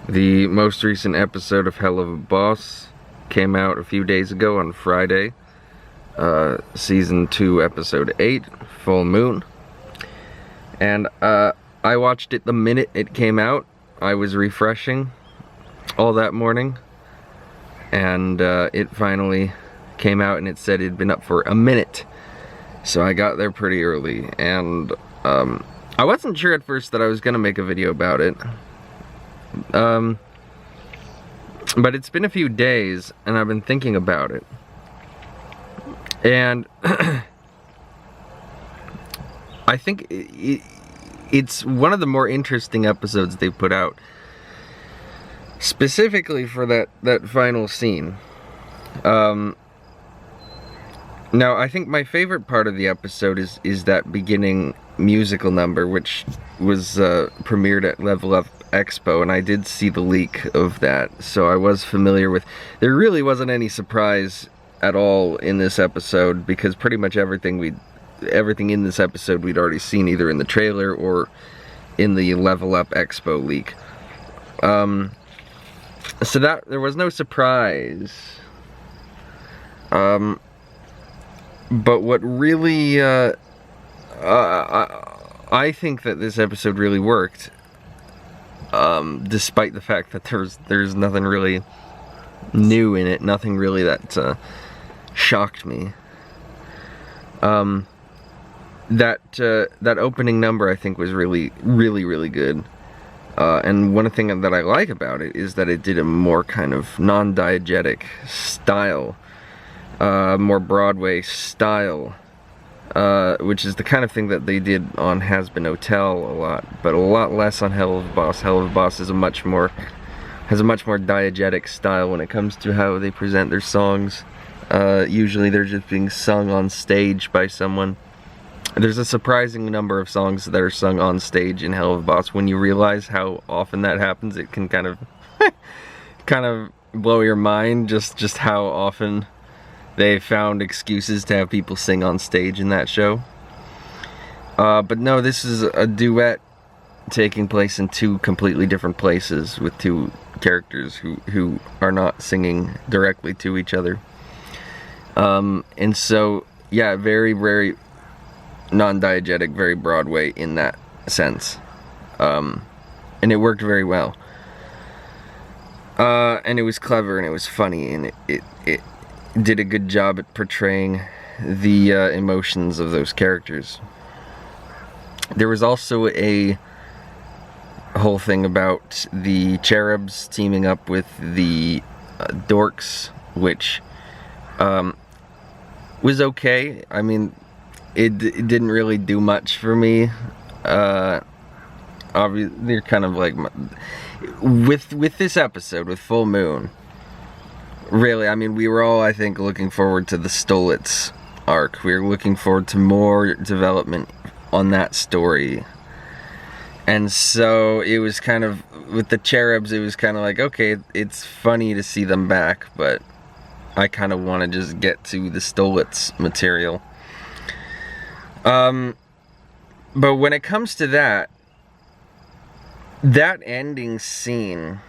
The most recent episode of Hell of a Boss came out a few days ago on Friday. Season 2, episode 8, Full Moon. And I watched it the minute it came out. I was refreshing all that morning. And it finally came out and it said it'd been up for a minute. So I got there pretty early. And I wasn't sure at first that I was gonna make a video about it. But it's been a few days and I've been thinking about it. And I think it's one of the more interesting episodes they've put out. Specifically for that final scene. Now I think my favorite part of the episode is that beginning musical number, which was premiered at Level Up Expo, and I did see the leak of that, so I was familiar with. There really wasn't any surprise at all in this episode, because pretty much everything in this episode we'd already seen either in the trailer or in the Level Up Expo leak. So that there was no surprise. But what really I think that this episode really worked, despite the fact that there's nothing really new in it, nothing really that shocked me. That opening number I think was really good. And one thing that I like about it is that it did a more kind of non-diegetic style, more Broadway style, which is the kind of thing that they did on Has Been Hotel a lot, but a lot less on Hell of a Boss. Hell of a Boss is has a much more diegetic style when it comes to how they present their songs. Usually they're just being sung on stage by someone. There's a surprising number of songs that are sung on stage in Hell of a Boss. When you realize how often that happens, it can kind of blow your mind just how often they found excuses to have people sing on stage in that show. But no, this is a duet taking place in two completely different places with two characters who are not singing directly to each other. And so, yeah, very non-diegetic, very Broadway in that sense. And it worked very well. And it was clever and it was funny, and it did a good job at portraying the emotions of those characters. There was also a whole thing about the cherubs teaming up with the dorks, which was okay. I mean, it didn't really do much for me. Obviously, they're kind of like with this episode, with Full Moon. Really, I mean, we were all, I think, looking forward to the Stolitz arc. We were looking forward to more development on that story. And so it was kind of, with the cherubs, it was kind of like, okay, it's funny to see them back, but I kind of want to just get to the Stolitz material. But when it comes to that ending scene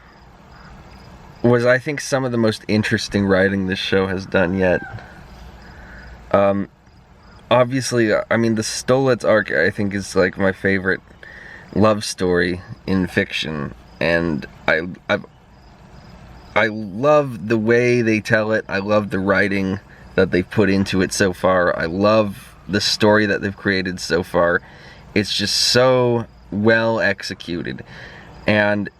was, I think, some of the most interesting writing this show has done yet. Obviously, I mean, the Stolitz arc, I think, is like my favorite love story in fiction, and I love the way they tell it. I love the writing that they've put into it so far. I love the story that they've created so far. It's just so well executed, and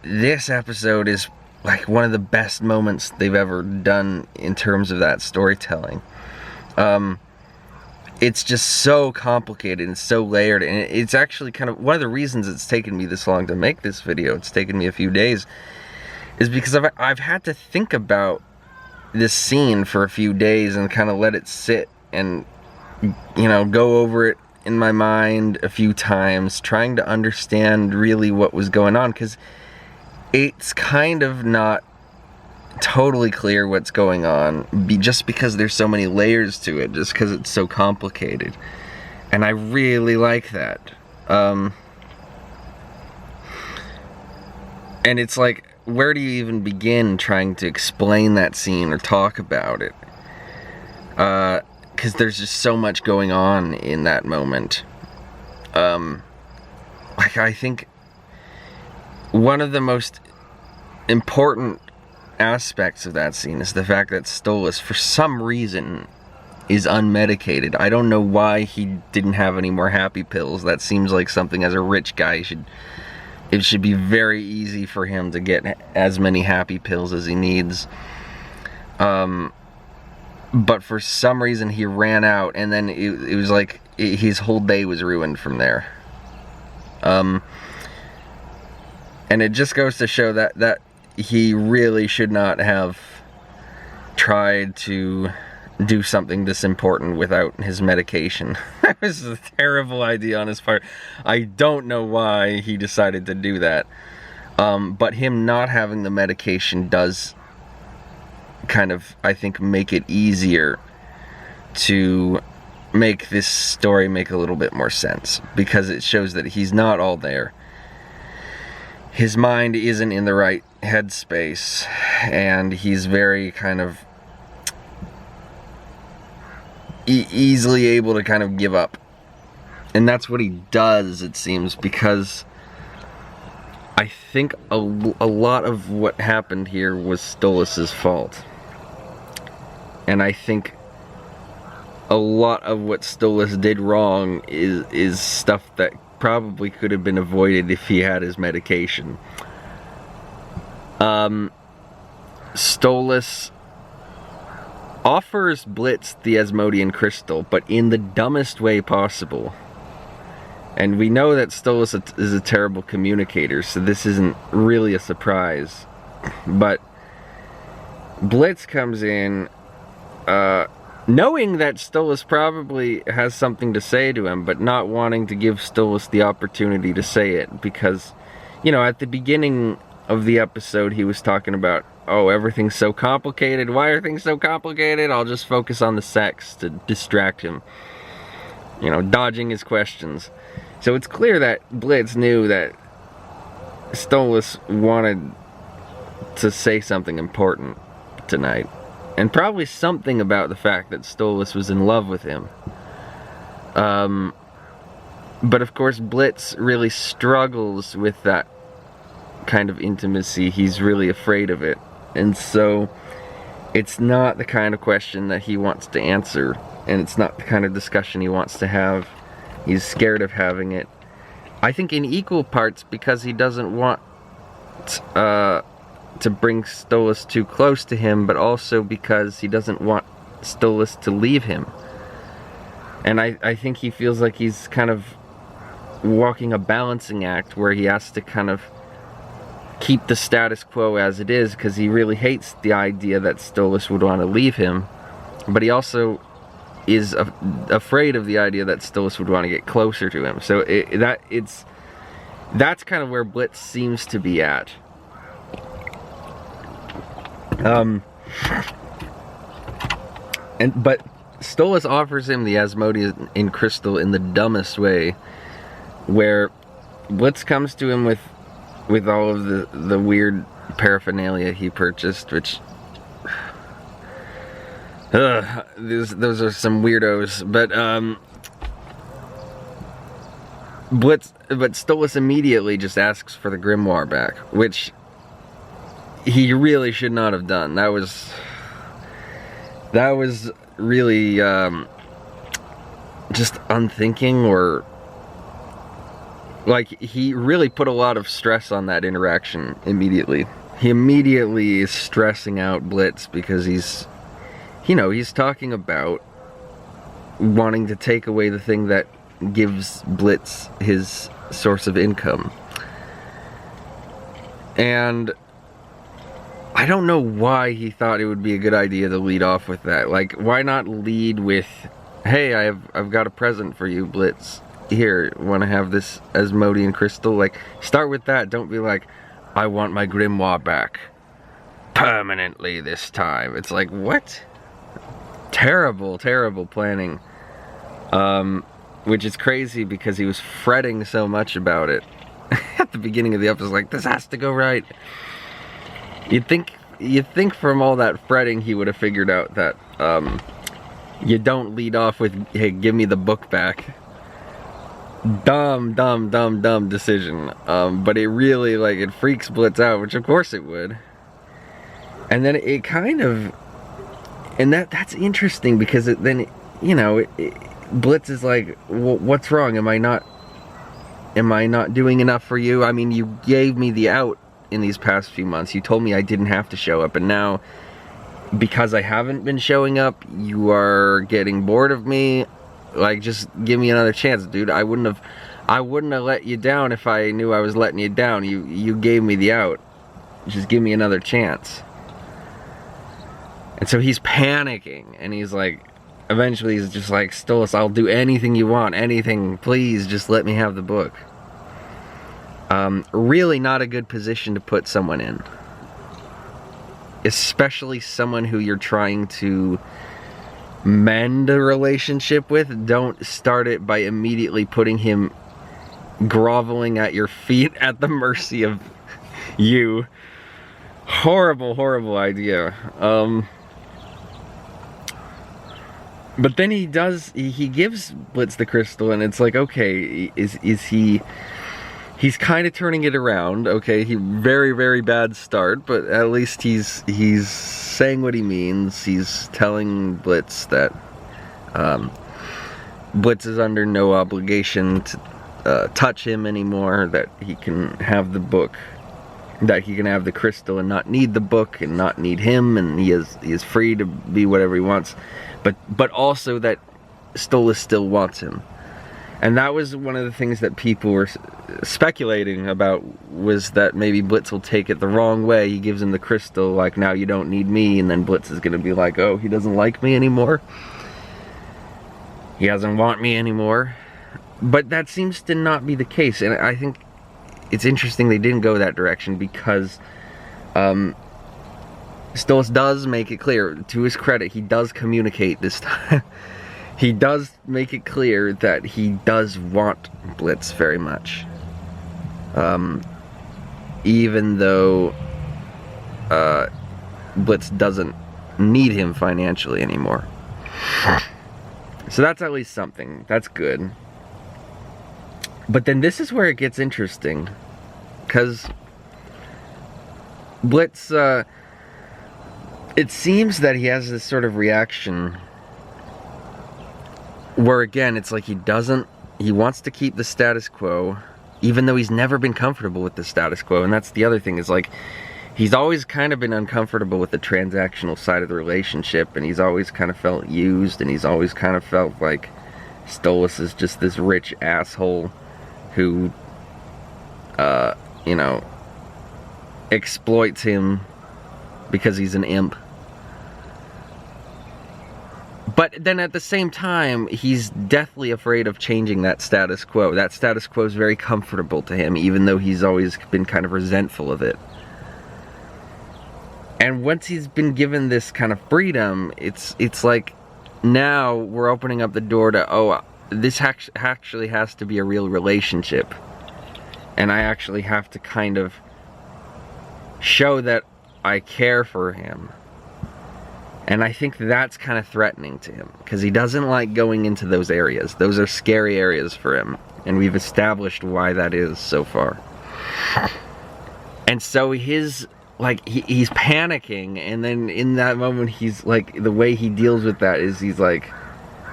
this episode is like one of the best moments they've ever done in terms of that storytelling. It's just so complicated and so layered, and it's actually kind of one of the reasons it's taken me this long to make this video. It's taken me a few days, is because I've had to think about this scene for a few days and kind of let it sit and, you know, go over it in my mind a few times, trying to understand really what was going on, because it's kind of not totally clear what's going on, just because there's so many layers to it, just because it's so complicated. And I really like that. And it's like, where do you even begin trying to explain that scene or talk about it? Because there's just so much going on in that moment. Like, I think one of the most important aspects of that scene is the fact that Stolas, for some reason, is unmedicated. I don't know why he didn't have any more happy pills. That seems like something as a rich guy it should be very easy for him to get as many happy pills as he needs. But for some reason he ran out, and then it was like his whole day was ruined from there. And it just goes to show that he really should not have tried to do something this important without his medication. That was a terrible idea on his part. I don't know why he decided to do that. But him not having the medication does kind of, I think, make it easier to make this story make a little bit more sense, because it shows that he's not all there. His mind isn't in the right headspace, and he's very kind of easily able to kind of give up. And that's what he does, it seems, because I think a lot of what happened here was Stolas' fault. And I think a lot of what Stolas did wrong is stuff that probably could have been avoided if he had his medication. Stolas offers Blitz the Asmodean crystal, but in the dumbest way possible. And we know that Stolas is a terrible communicator, so this isn't really a surprise. But Blitz comes in, knowing that Stolas probably has something to say to him, but not wanting to give Stolas the opportunity to say it, because, you know, at the beginning of the episode he was talking about, oh, everything's so complicated. Why are things so complicated? I'll just focus on the sex to distract him. You know, dodging his questions. So it's clear that Blitz knew that Stolas wanted to say something important tonight. And probably something about the fact that Stolas was in love with him. But of course Blitz really struggles with that kind of intimacy. He's really afraid of it. And so it's not the kind of question that he wants to answer, and it's not the kind of discussion he wants to have. He's scared of having it. I think in equal parts because he doesn't want to bring Stolas too close to him, but also because he doesn't want Stolas to leave him. And I think he feels like he's kind of walking a balancing act where he has to kind of keep the status quo as it is, because he really hates the idea that Stolas would want to leave him, but he also is afraid of the idea that Stolas would want to get closer to him. So that's kind of where Blitz seems to be at. But Stolas offers him the Asmodean crystal in the dumbest way, where Blitz comes to him with all of the weird paraphernalia he purchased, which those are some weirdos. But Stolas immediately just asks for the grimoire back, which he really should not have done. That was really just unthinking, or like, he really put a lot of stress on that interaction immediately. He immediately is stressing out Blitz because he's talking about wanting to take away the thing that gives Blitz his source of income. And I don't know why he thought it would be a good idea to lead off with that. Like, why not lead with, hey, I've got a present for you, Blitz. Here, want to have this Asmodean crystal? Like, start with that. Don't be like, I want my grimoire back. Permanently this time. It's like, what? Terrible, terrible planning. Which is crazy because he was fretting so much about it. at the beginning of the episode, like, this has to go right. You'd think from all that fretting he would have figured out that you don't lead off with, hey, give me the book back. Dumb decision. But it really, like, it freaks Blitz out, which of course it would. And then it kind of, and that's interesting because then, you know, Blitz is like, what's wrong? Am I not doing enough for you? I mean, you gave me the out in these past few months. You told me I didn't have to show up, and now because I haven't been showing up, you are getting bored of me. Like, just give me another chance, dude. I wouldn't have let you down if I knew I was letting you down. You gave me the out. Just give me another chance. And so he's panicking, and he's like, eventually he's just like, Stolas, I'll do anything you want, anything, please, just let me have the book. Really not a good position to put someone in. Especially someone who you're trying to mend a relationship with. Don't start it by immediately putting him groveling at your feet at the mercy of you. Horrible idea. But then he gives Blitz the crystal, and it's like, okay, he's kind of turning it around. Okay, very bad start, but at least he's saying what he means. He's telling Blitz that Blitz is under no obligation to touch him anymore, that he can have the book, that he can have the crystal and not need the book and not need him, and he is free to be whatever he wants. But also that Stolas still wants him. And that was one of the things that people were speculating about, was that maybe Blitz will take it the wrong way. He gives him the crystal, like, now you don't need me, and then Blitz is gonna be like, oh, he doesn't like me anymore. He doesn't want me anymore. But that seems to not be the case, and I think it's interesting they didn't go that direction, because Stolas does make it clear, to his credit, he does communicate this time. He does make it clear that he does want Blitz very much. Even though Blitz doesn't need him financially anymore. So that's at least something. That's good. But then this is where it gets interesting. Because Blitz, it seems that he has this sort of reaction where, again, it's like he wants to keep the status quo, even though he's never been comfortable with the status quo. And that's the other thing, is like, he's always kind of been uncomfortable with the transactional side of the relationship, and he's always kind of felt used, and he's always kind of felt like Stolas is just this rich asshole who, you know, exploits him because he's an imp. But then at the same time, he's deathly afraid of changing that status quo. That status quo is very comfortable to him, even though he's always been kind of resentful of it. And once he's been given this kind of freedom, it's like, now we're opening up the door to, oh, this actually has to be a real relationship. And I actually have to kind of show that I care for him. And I think that's kind of threatening to him, because he doesn't like going into those areas. Those are scary areas for him, and we've established why that is so far. And so he's panicking, and then in that moment, he's like, the way he deals with that is he's like,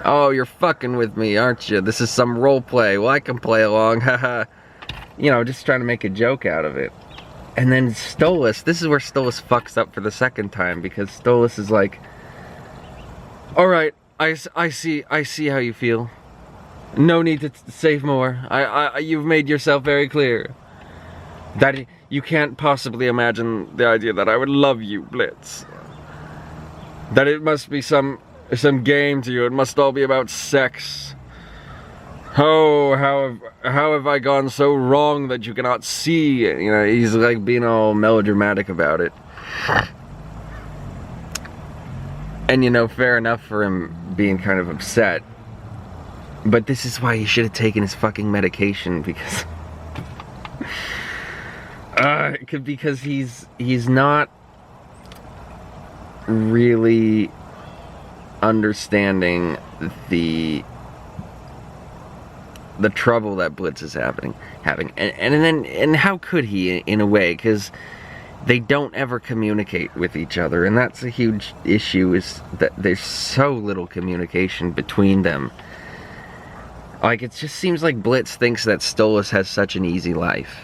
oh, you're fucking with me, aren't you? This is some role play. Well, I can play along, haha. You know, just trying to make a joke out of it. And then Stolas, this is where Stolas fucks up for the second time, because Stolas is like, alright, I see how you feel. No need to say more. You've made yourself very clear. That you can't possibly imagine the idea that I would love you, Blitz. That it must be some game to you. It must all be about sex. Oh, how have I gone so wrong that you cannot see? You know, he's like being all melodramatic about it. And you know, fair enough for him being kind of upset. But this is why he should have taken his fucking medication, because Because he's not really understanding the trouble that Blitz is having, and how could he, in a way, because they don't ever communicate with each other, and that's a huge issue, is that there's so little communication between them. Like, it just seems like Blitz thinks that Stolas has such an easy life,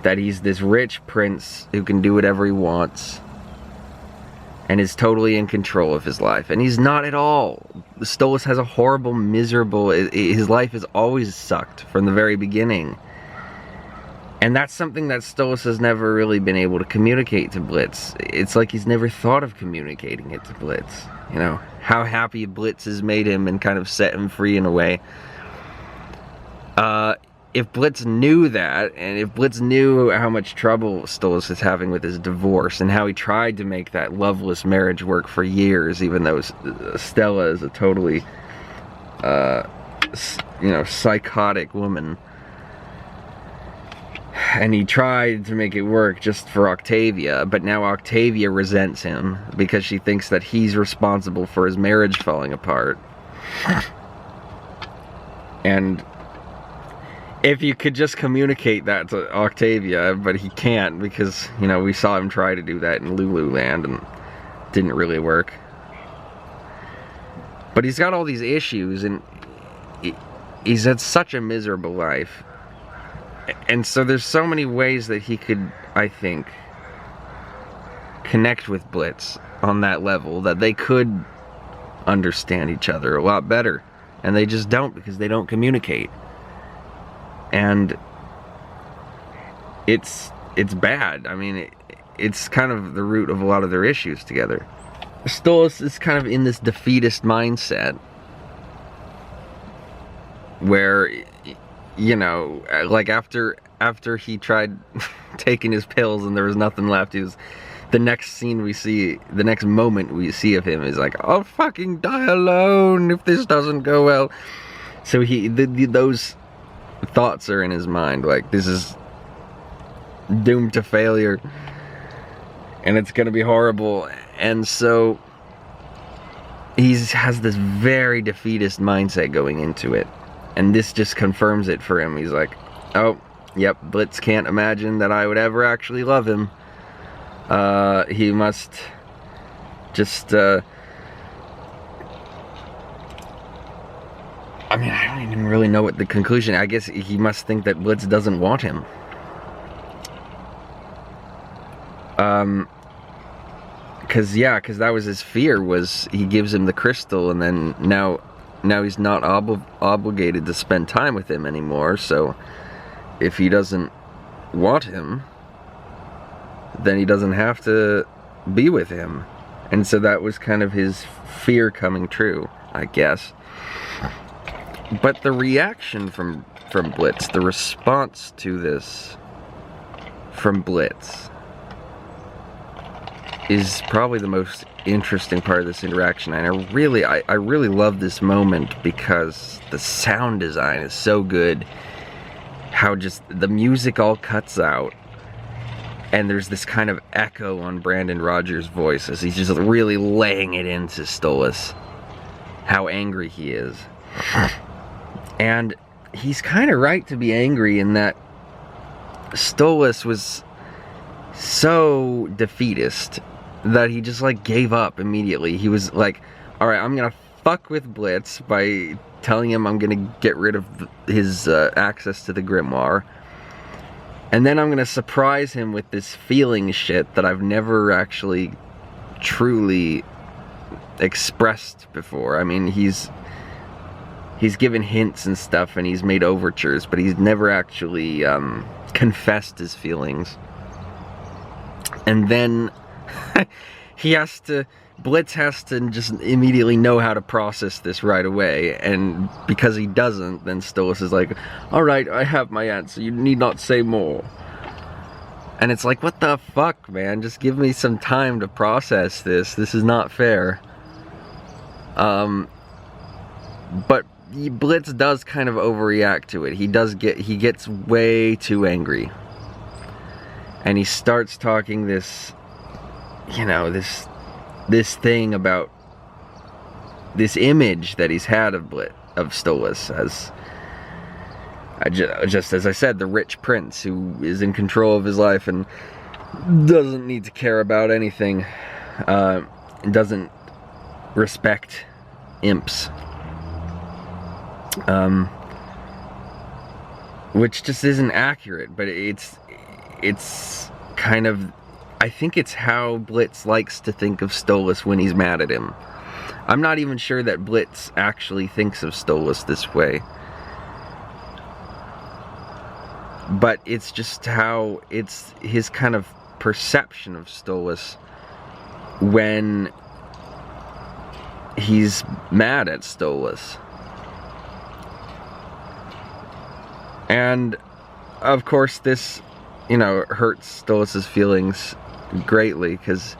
that he's this rich prince who can do whatever he wants and is totally in control of his life, and he's not at all. Stolas has a horrible, miserable, his life has always sucked from the very beginning. And that's something that Stolas has never really been able to communicate to Blitz. It's like he's never thought of communicating it to Blitz. You know, how happy Blitz has made him and kind of set him free in a way. If Blitz knew that, and if Blitz knew how much trouble Stolas is having with his divorce, and how he tried to make that loveless marriage work for years, even though Stella is a totally, you know, psychotic woman, and he tried to make it work just for Octavia, but now Octavia resents him because she thinks that he's responsible for his marriage falling apart. And if you could just communicate that to Octavia, but he can't, because, you know, we saw him try to do that in Lululand and it didn't really work. But he's got all these issues, and he's had such a miserable life. And so there's so many ways that he could, I think, connect with Blitz on that level, that they could understand each other a lot better. And they just don't, because they don't communicate. And it's bad. I mean, it's kind of the root of a lot of their issues together. Stolas is kind of in this defeatist mindset where, you know, like after he tried taking his pills and there was nothing left, the next moment we see of him is like, I'll fucking die alone if this doesn't go well. So those thoughts are in his mind, like, this is doomed to failure and it's gonna be horrible. And so he has this very defeatist mindset going into it, and this just confirms it for him. He's like, oh, yep, Blitz can't imagine that I would ever actually love him. He must just I mean, I don't even really know what the conclusion. I guess he must think that Blitz doesn't want him. Cause that was his fear, was he gives him the crystal, and then now he's not obligated to spend time with him anymore. So if he doesn't want him, then he doesn't have to be with him. And so that was kind of his fear coming true, I guess. But the reaction from Blitz, the response to this from Blitz, is probably the most interesting part of this interaction. And I really love this moment because the sound design is so good. How just the music all cuts out, and there's this kind of echo on Brandon Rogers' voice as he's just really laying it into Stolas, how angry he is. And he's kind of right to be angry in that Stolas was so defeatist that he just like gave up immediately. He was like, alright, I'm gonna fuck with Blitz by telling him I'm gonna get rid of his access to the grimoire, and then I'm gonna surprise him with this feeling shit that I've never actually truly expressed before. I mean, he's given hints and stuff, and he's made overtures, but he's never actually confessed his feelings. And then Blitz has to just immediately know how to process this right away, and because he doesn't, then Stolas is like, alright, I have my answer, you need not say more. And it's like, what the fuck, man, just give me some time to process this is not fair. But Blitz does kind of overreact to it. He gets way too angry. And he starts talking this, you know, this thing about this image that he's had of Stolas as, just as I said, the rich prince who is in control of his life and doesn't need to care about anything, doesn't respect imps, which just isn't accurate, but it's kind of, I think it's how Blitz likes to think of Stolas when he's mad at him. I'm not even sure that Blitz actually thinks of Stolas this way, but it's just how it's his kind of perception of Stolas when he's mad at Stolas. And of course this, you know, hurts Stolas' feelings greatly, because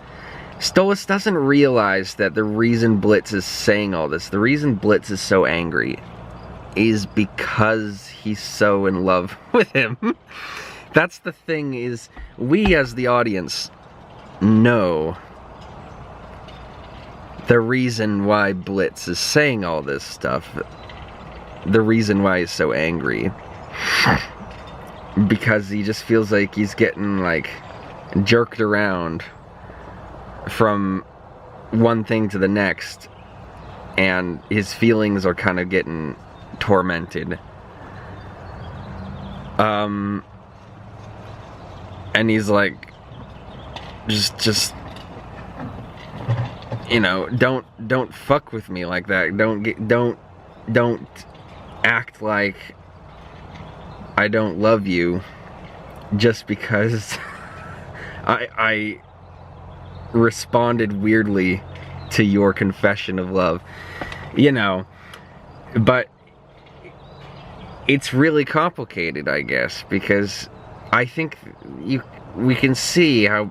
Stolas doesn't realize that the reason Blitz is saying all this, the reason Blitz is so angry, is because he's so in love with him. That's the thing, is we as the audience know the reason why Blitz is saying all this stuff, the reason why he's so angry, because he just feels like he's getting like jerked around from one thing to the next, and his feelings are kind of getting tormented. And he's like, just you know, don't fuck with me like that. Don't act like I don't love you just because I responded weirdly to your confession of love, you know. But it's really complicated, I guess, because I think we can see how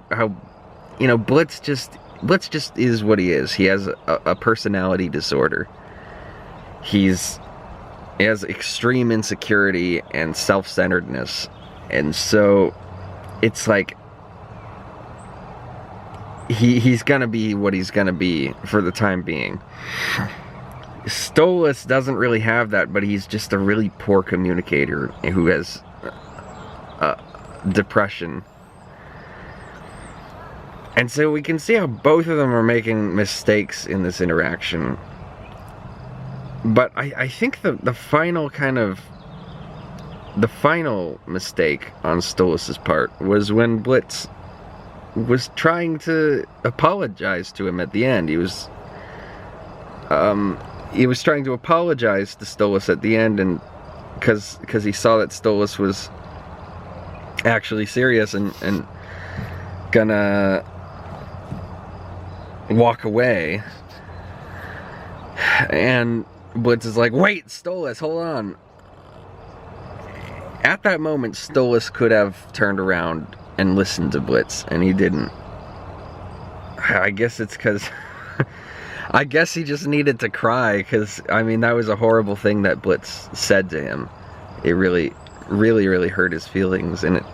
you know, Blitz just is what he is. He has a personality disorder. He has extreme insecurity and self-centeredness, and so it's like he's gonna be what he's gonna be for the time being. Stolas doesn't really have that, but he's just a really poor communicator who has depression. And so we can see how both of them are making mistakes in this interaction. But I think the final mistake on Stolas' part was when Blitz was trying to apologize to him at the end. He was trying to apologize to Stolas at the end, and because he saw that Stolas was actually serious and gonna walk away, and Blitz is like, wait, Stolas, hold on. At that moment, Stolas could have turned around and listened to Blitz, and he didn't. I guess it's because I guess he just needed to cry, because, I mean, that was a horrible thing that Blitz said to him. It really, really, really hurt his feelings, and it,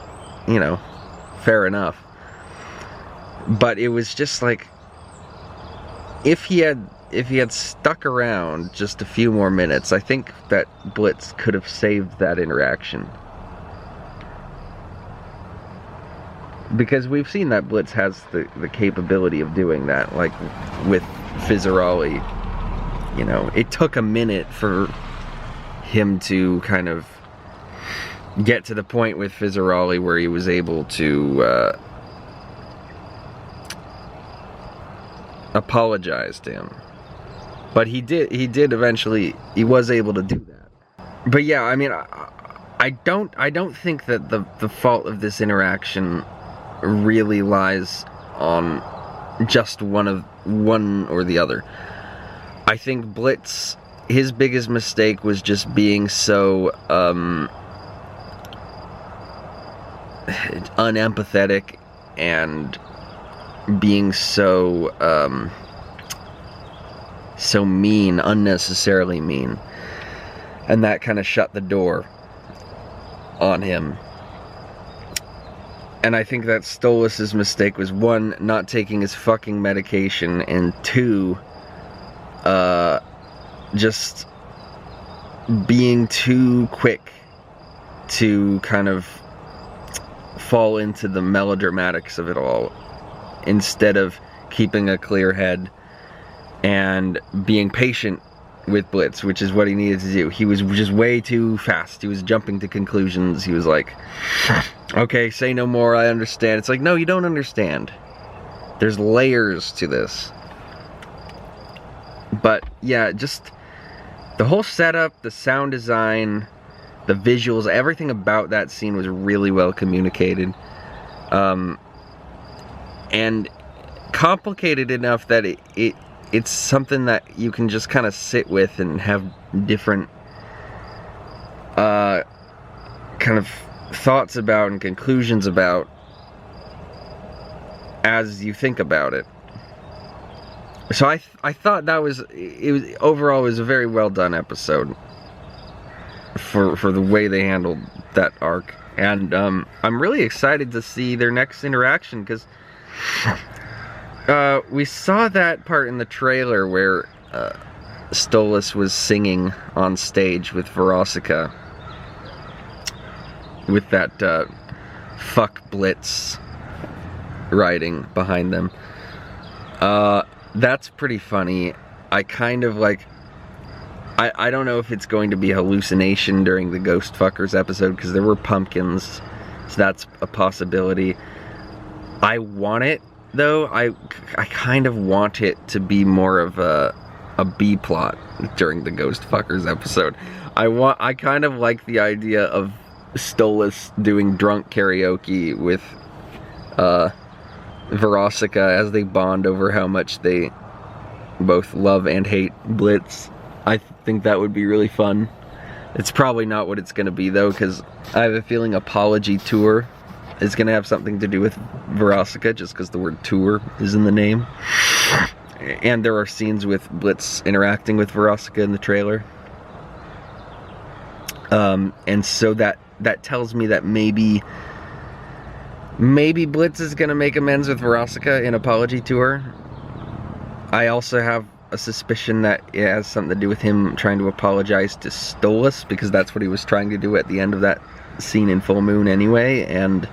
you know, fair enough. But it was just like, if he had stuck around just a few more minutes, I think that Blitz could have saved that interaction. Because we've seen that Blitz has the capability of doing that, like with Fizzarolli. You know, it took a minute for him to kind of get to the point with Fizzarolli where he was able to apologize to him. But he did eventually, he was able to do that. But yeah, I mean, I don't think that the fault of this interaction really lies on just one or the other. I think Blitz, his biggest mistake was just being so unempathetic and being so so mean, unnecessarily mean. and that kind of shut the door on him. And I think that Stolas' mistake was, one, not taking his fucking medication, and two, just being too quick to kind of fall into the melodramatics of it all, instead of keeping a clear head and being patient with Blitz, which is what he needed to do. He was just way too fast. He was jumping to conclusions. He was like, okay, say no more, I understand. It's like, no, you don't understand. There's layers to this. But yeah, just the whole setup, the sound design, the visuals, everything about that scene was really well communicated. And complicated enough that it's something that you can just kind of sit with and have different kind of thoughts about and conclusions about as you think about it. So I thought that was overall it was a very well done episode for the way they handled that arc. And I'm really excited to see their next interaction, because we saw that part in the trailer where Stolas was singing on stage with Veronica, with that fuck Blitz writing behind them. That's pretty funny. I kind of like, I don't know if it's going to be a hallucination during the Ghost Fuckers episode, because there were pumpkins, so that's a possibility. I want it, though. I kind of want it to be more of a B plot during the Ghost Fuckers episode. I kind of like the idea of Stolas doing drunk karaoke with Veronica as they bond over how much they both love and hate Blitz. I think that would be really fun. It's probably not what it's going to be, though, because I have a feeling Apology Tour is going to have something to do with Veronica, just because the word tour is in the name. And there are scenes with Blitz interacting with Veronica in the trailer. And so that tells me that maybe Blitz is going to make amends with Veronica in Apology Tour. I also have a suspicion that it has something to do with him trying to apologize to Stolas, because that's what he was trying to do at the end of that scene in Full Moon anyway, and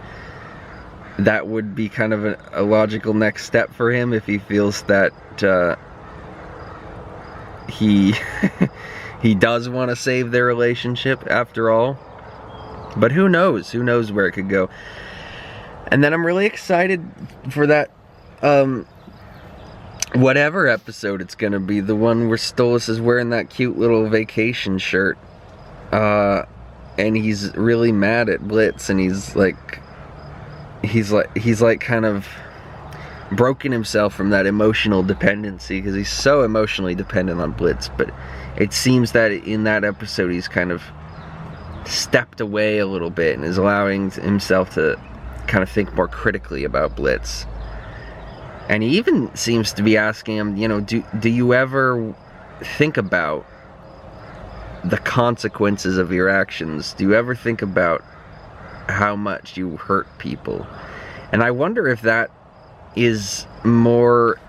that would be kind of a logical next step for him if he feels that he does want to save their relationship after all. But who knows? Who knows where it could go? And then I'm really excited for that whatever episode it's gonna be, the one where Stolas is wearing that cute little vacation shirt, and he's really mad at Blitz, and he's like kind of broken himself from that emotional dependency, because he's so emotionally dependent on Blitz. But it seems that in that episode he's kind of stepped away a little bit and is allowing himself to kind of think more critically about Blitz. And he even seems to be asking him, you know, do you ever think about the consequences of your actions? Do you ever think about how much you hurt people? And I wonder if that is more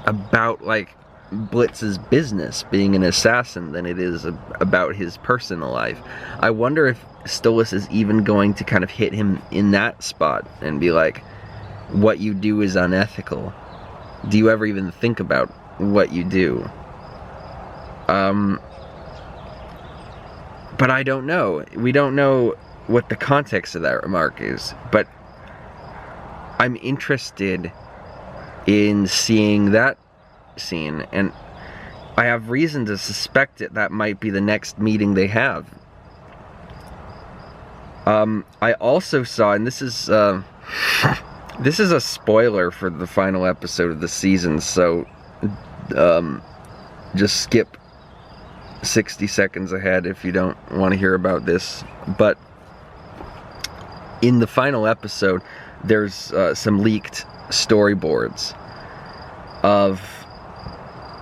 about, like, Blitz's business, being an assassin, than it is about his personal life. I wonder if Stolas is even going to kind of hit him in that spot and be like, what you do is unethical. Do you ever even think about what you do? But I don't know. We don't know what the context of that remark is, but I'm interested in seeing that scene, and I have reason to suspect that might be the next meeting they have. I also saw, and this is a spoiler for the final episode of the season, so just skip 60 seconds ahead if you don't want to hear about this. But in the final episode, there's some leaked storyboards of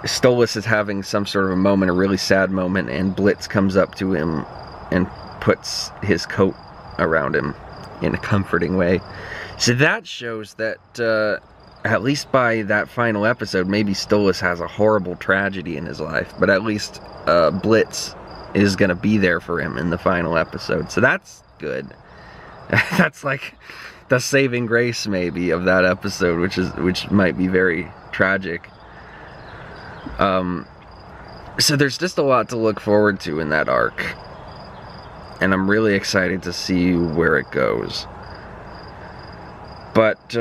Stolas is having some sort of a moment, a really sad moment, and Blitz comes up to him and puts his coat around him in a comforting way. So that shows that, at least by that final episode, maybe Stolas has a horrible tragedy in his life, but at least Blitz is going to be there for him in the final episode. So that's good. That's like the saving grace, maybe, of that episode, which might be very tragic. So there's just a lot to look forward to in that arc, and I'm really excited to see where it goes. But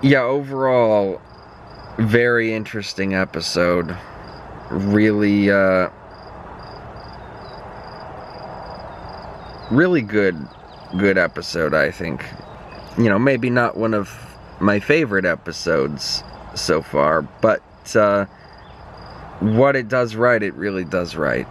yeah, overall, very interesting episode. Really really good episode, I think. You know, maybe not one of my favorite episodes so far, but what it does right, it really does right.